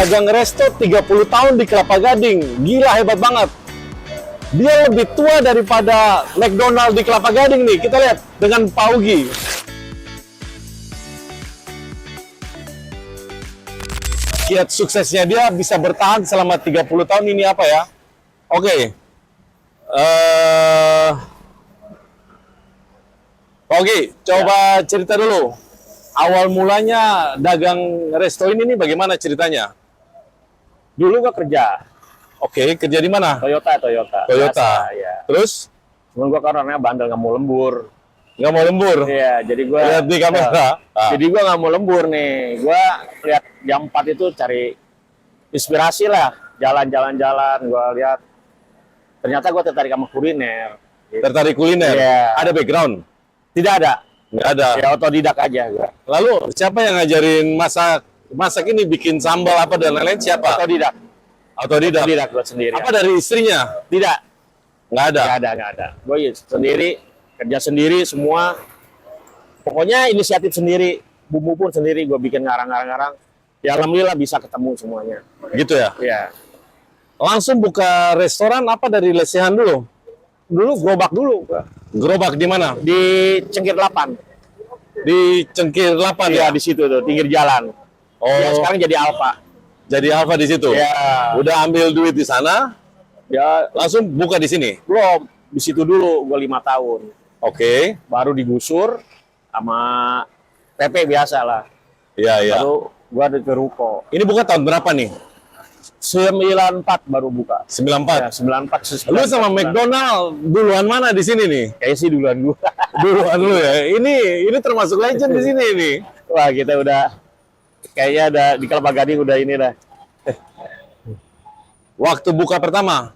dagang resto 30 tahun di Kelapa Gading. Gila, hebat banget. Dia lebih tua daripada McDonald di Kelapa Gading nih. Kita lihat dengan Pak Ugi. Kiat suksesnya dia bisa bertahan selama 30 tahun ini apa ya? Oke. Pak Ugi, coba cerita dulu. Awal mulanya dagang resto ini nih bagaimana ceritanya? Dulu gua kerja Oke, kerja di mana? Toyota. Toyota. Biasa, ya. Terus? Cuman gua kan orangnya bandel, nggak mau lembur. Nggak mau lembur? Iya, jadi gua Lihat di kamera. Jadi gua nggak mau lembur nih. Gua lihat jam 4 itu cari inspirasi lah, jalan-jalan. Gua lihat ternyata gua tertarik sama kuliner. Gitu. Tertarik kuliner? Iya. Ada background? Tidak ada. Nggak ada. Ya otodidak aja gua. Lalu siapa yang ngajarin masak ini, bikin sambal apa dan lain-lain? Siapa? Otodidak. Otodidak. Gua sendiri. Apa dari istrinya? Tidak. Nggak ada. Nggak ada. Gua sendiri, kerja sendiri semua. Pokoknya inisiatif sendiri, bumbu pun sendiri gua bikin ngarang-ngarang. Ya alhamdulillah bisa ketemu semuanya. Gitu ya? Ya. Langsung buka restoran apa dari lesehan dulu? Dulu gerobak dulu gua. Gerobak di mana? Di Cengkir 8. Di Cengkir 8 ya? Iya, di situ tuh, pinggir jalan. Oh, Ya, sekarang jadi Alfa. jadi Alfa di situ? Ya. Udah ambil duit di sana, Ya, langsung buka di sini? belum. Di situ dulu gua 5 tahun. Oke. Baru digusur sama PP biasa lah. Iya, iya. Baru gua ada ke ruko. Ini buka tahun berapa nih? 94 baru buka. 94? Ya, 94. Lu sama McDonald duluan mana di sini nih? Kayaknya sih duluan gua. Duluan lu ya. Ini termasuk legend di sini ini. Wah, kita udah kayaknya ada di Kelapa Gading udah ini dah. Waktu buka pertama,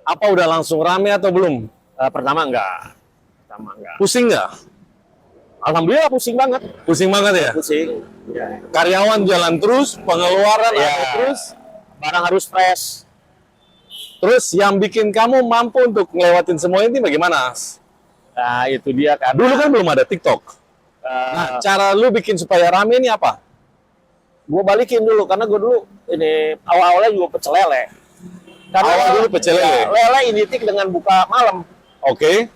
apa udah langsung rame atau belum? Pertama enggak. Pertama enggak. Pusing nggak? Alhamdulillah pusing banget. Pusing banget ya? Pusing. Ya. Karyawan jalan terus, pengeluaran Ya. ada terus. Barang harus fresh. Terus yang bikin kamu mampu untuk ngelewatin semua ini bagaimana? Nah, itu dia kan. Dulu kan belum ada TikTok. Nah, cara lu bikin supaya rame ini apa? Gue balikin dulu karena gue dulu ini awal-awalnya juga pecel lele. Karena Awal dulu pecel lele? Ya, lele identik dengan buka malam. Oke.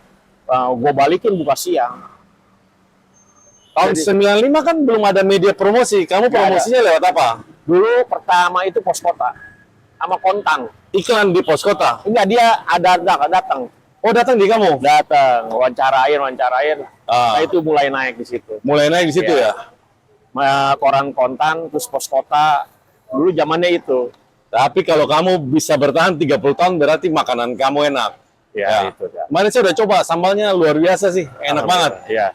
Gue balikin buka siang. Tahun 95 kan belum ada media promosi. Kamu Nggak promosinya lewat apa? Dulu pertama itu pos kota sama kontang. Iklan di pos kota. Enggak, dia ada datang. Oh, datang di kamu? Datang, wawancarain. Ah. Nah, itu mulai naik di situ. Mulai naik di situ Iya. ya? Koran kontan, terus pos kota. Dulu zamannya itu. Tapi kalau kamu bisa bertahan 30 tahun berarti makanan kamu enak. Ya, itu. Ya. Kemarin saya udah coba, sambalnya luar biasa sih. Enak banget. Iya.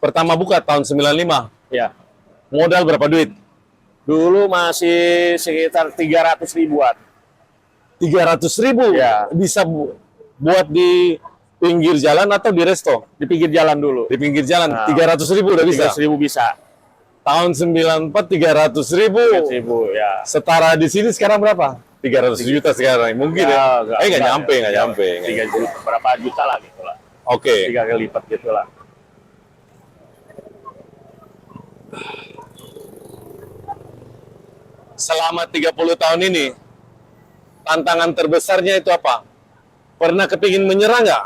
Pertama buka tahun 95. Ya. Modal berapa duit? Dulu masih sekitar 300 ribuan. 300.000 Ya. bisa buat di pinggir jalan atau di resto? Di pinggir jalan dulu. Di pinggir jalan, Nah, 300.000 udah bisa? 300 ribu bisa. Tahun 94, 300.000. 300 ribu, ya. Setara di sini sekarang berapa? 300 juta sekarang, mungkin ya? Nggak nyampe, nggak nyampe. 3 juta, berapa juta lah gitu lah. Oke. 3 kali lipat gitu lah. Selama 30 tahun ini, tantangan terbesarnya itu apa? Pernah kepingin menyerah nggak?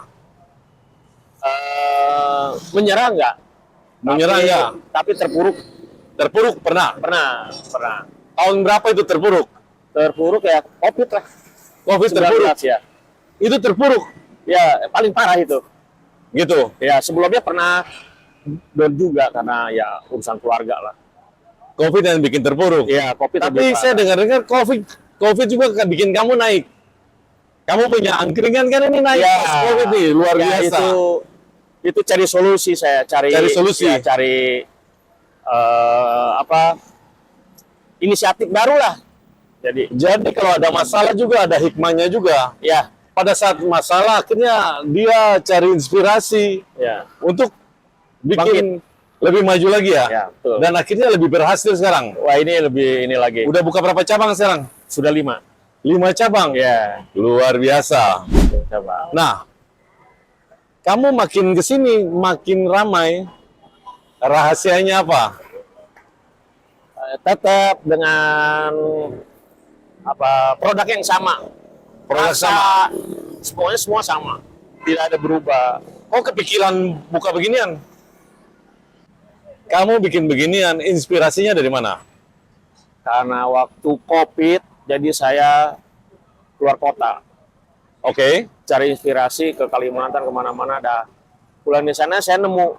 Menyerah enggak? Menyerah nggak? Tapi terpuruk. Terpuruk pernah? Pernah. Tahun berapa itu terpuruk? Terpuruk ya COVID lah. Covid 19 terpuruk? ya. Itu terpuruk? Ya, paling parah itu. Gitu? Ya, sebelumnya pernah down juga karena ya urusan keluarga lah. Covid yang bikin terpuruk? Ya, COVID Tapi lebih saya parah. dengar-dengar COVID juga bikin kamu naik. Kamu punya angkringan kan ini naik Ya, pas COVID nih, luar ya, biasa. Itu cari solusi saya, cari solusi. ya, cari inisiatif baru lah. Jadi kalau ada masalah juga ada hikmahnya juga. Ya, Pada saat masalah akhirnya dia cari inspirasi ya, untuk bikin lebih maju lagi ya. ya, betul. Dan akhirnya lebih berhasil sekarang. Wah, ini lebih ini lagi. Udah buka berapa cabang sekarang? Sudah 5. 5 cabang. Ya, Luar biasa. coba. Nah, kamu makin kesini makin ramai. Rahasianya apa? tetap dengan apa produk yang sama. Produk Rasa, semuanya semua sama. Tidak ada berubah. Oh, kepikiran buka beginian? Kamu bikin beginian, inspirasinya dari mana? Karena waktu COVID, jadi saya keluar kota. Oke. Cari inspirasi ke Kalimantan, kemana-mana. Ada pulang di sana, saya nemu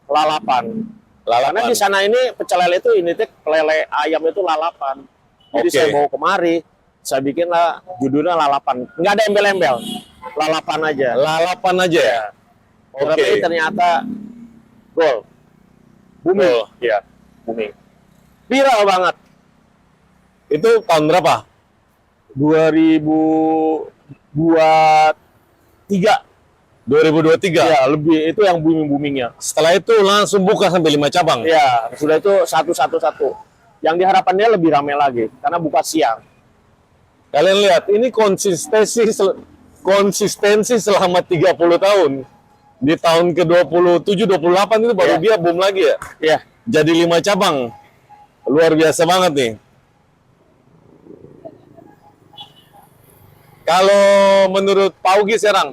lalapan. Karena di sana ini pecel lele itu, ini tuh lele ayam itu lalapan. Jadi Oke. saya bawa kemari, saya bikinlah judulnya lalapan. Nggak ada embel-embel, lalapan aja. Lalapan aja ya? Oke. Tapi ternyata gol. Booming. Gol. Iya, booming. Viral banget. Itu tahun berapa? 2023. 2023. Ya, lebih itu yang booming-boomingnya. Setelah itu langsung buka sampai 5 cabang. Ya, sudah itu satu. Yang diharapkannya lebih ramai lagi karena buka siang. Kalian lihat, ini konsistensi selama 30 tahun. Di tahun ke-27, 28 itu baru Iya. dia boom lagi ya. Iya, Jadi 5 cabang. Luar biasa banget nih. Kalau menurut Paugi sekarang,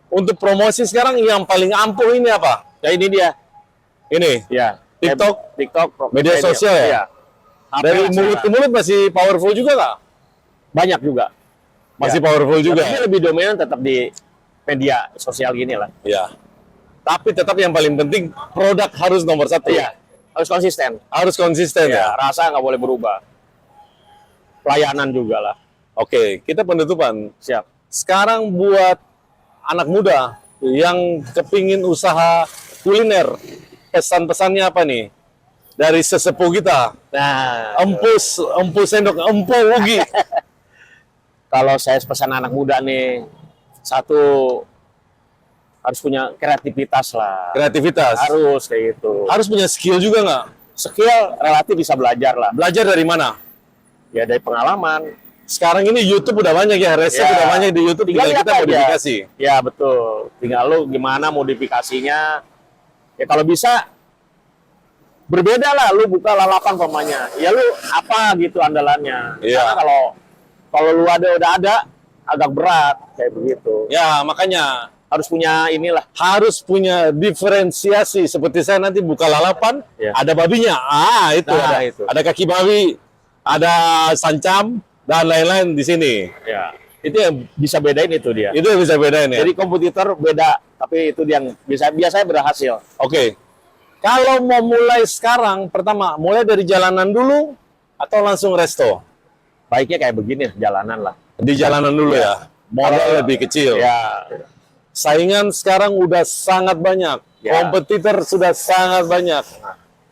untuk promosi sekarang yang paling ampuh ini apa? ya ini dia. Ini, Ya, TikTok, media sosial ya? Iya. dari mulut ke mulut masih powerful juga nggak? Banyak juga. Masih Ya. powerful juga. Tapi lebih dominan tetap di media sosial gini lah. Ya. Tapi tetap yang paling penting produk harus nomor satu. Iya, harus konsisten. Harus konsisten Ya, ya. rasa nggak boleh berubah. Pelayanan juga lah. Oke, kita penutupan. Siap. Sekarang buat anak muda yang kepingin usaha kuliner, pesan-pesannya apa nih? Dari sesepuh kita, Nah, empus sendok, empu ugi. kalau saya pesan anak muda nih, satu harus punya kreativitas lah. Kreativitas. Harus kayak gitu. Harus punya skill juga nggak? Skill relatif bisa belajar lah. Belajar dari mana? Ya dari pengalaman. Sekarang ini YouTube udah banyak ya, resep Ya. udah banyak di YouTube, tinggal Tinggal kita lihat aja. modifikasi. Ya betul. Tinggal lu gimana modifikasinya. Ya kalau bisa berbeda lah. Lu buka lalapan pamanya. Ya lu apa gitu andalannya. Iya. Karena kalau lu udah ada agak berat kayak begitu. Ya, makanya Harus punya inilah. harus punya diferensiasi. Seperti saya nanti buka lalapan, Ya. ada babinya. Itu, Nah, ada, itu. ada kaki babi, ada sancam, dan lain-lain di sini. Ya. Itu yang bisa bedain itu dia. Itu yang bisa bedain ya. Jadi kompetitor beda, tapi itu yang biasanya berhasil. Oke. Kalau mau mulai sekarang, pertama, mulai dari jalanan dulu atau langsung resto? Baiknya kayak begini, jalanan lah. Di jalanan dulu ya. Modal Kalau- lebih kecil. Ya, Saingan sekarang udah sangat banyak. Ya. Kompetitor sudah sangat banyak.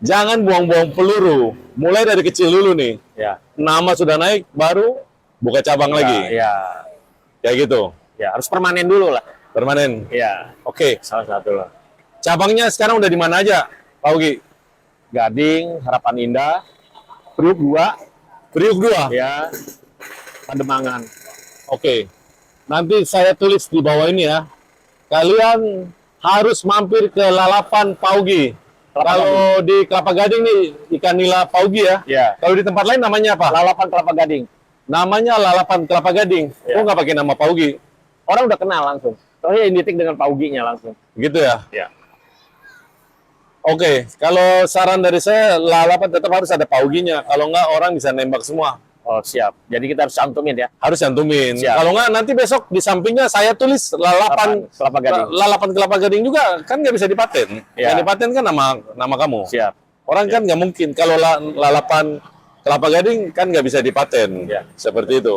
Jangan buang-buang peluru. Mulai dari kecil dulu nih. ya, Nama sudah naik, baru buka cabang lagi. ya, Kayak gitu. ya, harus permanen dulu lah. Permanen. Ya, Oke. salah satu lah. Cabangnya sekarang udah di mana aja, Pak Ugi? Gading, Harapan Indah, Priuk 2, Priuk 2. ya, Pademangan. Oke. Nanti saya tulis di bawah ini ya. Kalian harus mampir ke lalapan Paugi. Kalau di Kelapa Gading nih ikan nila Paugi ya. Ya, Kalau di tempat lain namanya apa? Lalapan Kelapa Gading. Namanya lalapan Kelapa Gading. Ya. Kok nggak pakai nama Paugi? Orang udah kenal langsung. Soalnya identik dengan Pauginya langsung. Gitu ya. Ya. Oke. Kalau saran dari saya lalapan tetap harus ada Pauginya. Kalau nggak orang bisa nembak semua. Oh, siap. Jadi kita harus cantumin ya. Harus cantumin. Siap. Kalau nggak nanti besok di sampingnya saya tulis lalapan Kelapa Gading. lalapan Kelapa Gading juga kan nggak bisa dipaten. Ya. Yang dipaten kan nama kamu. Siap. Orang kan nggak mungkin kalau lalapan Kelapa Gading kan nggak bisa dipaten. Ya. Seperti itu.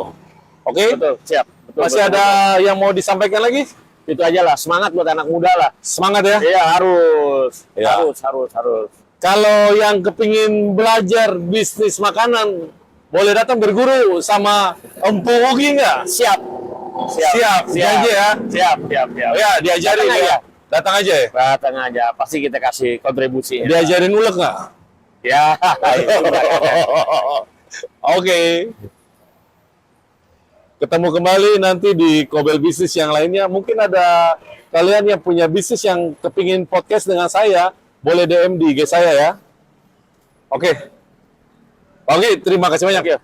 Oke. Betul, siap. Betul, Masih betul, ada yang mau disampaikan lagi? betul. Itu aja lah. Semangat buat anak muda lah. Semangat ya. Iya, harus. Ya. Harus. Kalau yang kepingin belajar bisnis makanan, boleh datang berguru sama Empu Ugi nggak? Siap. Janji ya. Siap. Oh ya, diajarin Datang ya. aja. Datang aja ya. Datang aja. Pasti kita kasih kontribusi. Diajarin ulek nggak? Ya. Oke. Ketemu kembali nanti di Kobel Bisnis yang lainnya. Mungkin ada kalian yang punya bisnis yang kepingin podcast dengan saya, boleh DM di IG saya ya. Oke. Oke, terima kasih banyak.